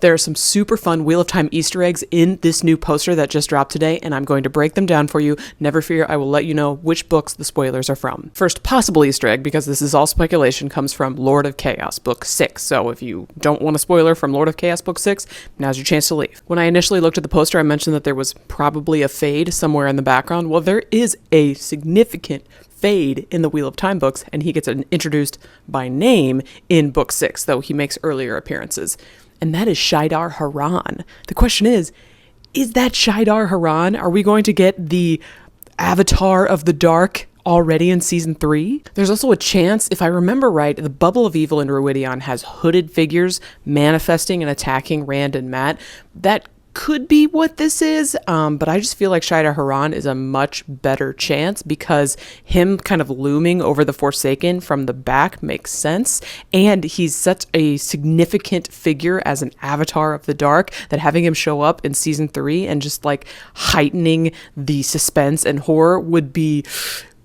There are some super fun Wheel of Time Easter eggs in this new poster that just dropped today, and I'm going to break them down for you. Never fear, I will let you know which books the spoilers are from. First possible Easter egg, because this is all speculation, comes from Lord of Chaos, Book 6. So if you don't want a spoiler from Lord of Chaos, Book 6, now's your chance to leave. When I initially looked at the poster, I mentioned that there was probably a fade somewhere in the background. Well, there is a significant fade in the Wheel of Time books, and he gets introduced by name in Book 6, though he makes earlier appearances. And that is Shaidar Haran. The question is that Shaidar Haran? Are we going to get the Avatar of the Dark already in season 3? There's also a chance, if I remember right, the Bubble of Evil in Ruidion has hooded figures manifesting and attacking Rand and Mat. That could be what this is, but I just feel like Shaidar Haran is a much better chance because him kind of looming over the Forsaken from the back makes sense, and he's such a significant figure as an Avatar of the Dark that having him show up in season 3 and just like heightening the suspense and horror would be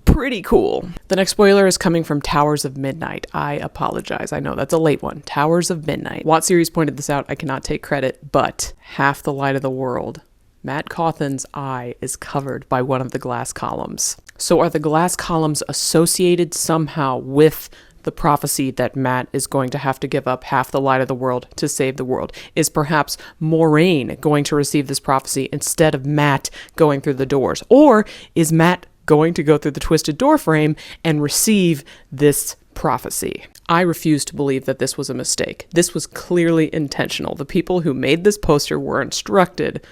pretty cool. The next spoiler is coming from Towers of Midnight. I apologize. I know that's a late one. Towers of Midnight. Watt Series pointed this out. I cannot take credit, but half the light of the world. Mat Cauthen's eye is covered by one of the glass columns. So are the glass columns associated somehow with the prophecy that Mat is going to have to give up half the light of the world to save the world? Is perhaps Moiraine going to receive this prophecy instead of Mat going through the doors? Or is Mat going to go through the twisted door frame and receive this prophecy? I refuse to believe that this was a mistake. This was clearly intentional. The people who made this poster were instructed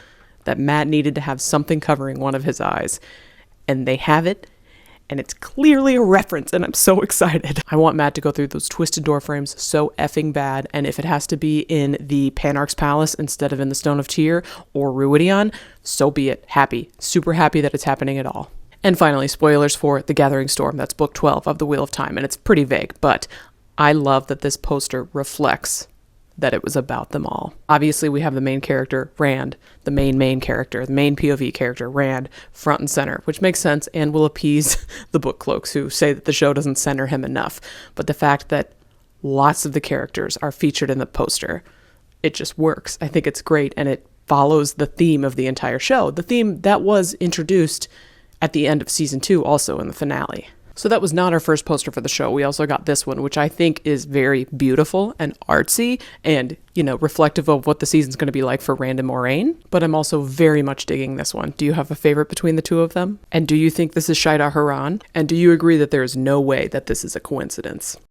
that Mat needed to have something covering one of his eyes, and they have it, and it's clearly a reference, and I'm so excited. I want Mat to go through those twisted door frames so effing bad, and if it has to be in the Panarch's Palace instead of in the Stone of Tyr or Ruidion, so be it. Happy. Super happy that it's happening at all. And finally, spoilers for The Gathering Storm. That's book 12 of The Wheel of Time, and it's pretty vague, but I love that this poster reflects that it was about them all. Obviously, we have the main character, Rand, the main character, the main POV character, Rand, front and center, which makes sense and will appease the book cloaks who say that the show doesn't center him enough. But the fact that lots of the characters are featured in the poster, it just works. I think it's great, and it follows the theme of the entire show, the theme that was introduced at the end of season 2, also in the finale. So that was not our first poster for the show. We also got this one, which I think is very beautiful and artsy and, reflective of what the season's going to be like for Rand and Moiraine. But I'm also very much digging this one. Do you have a favorite between the two of them? And do you think this is Shaidar Haran? And do you agree that there is no way that this is a coincidence?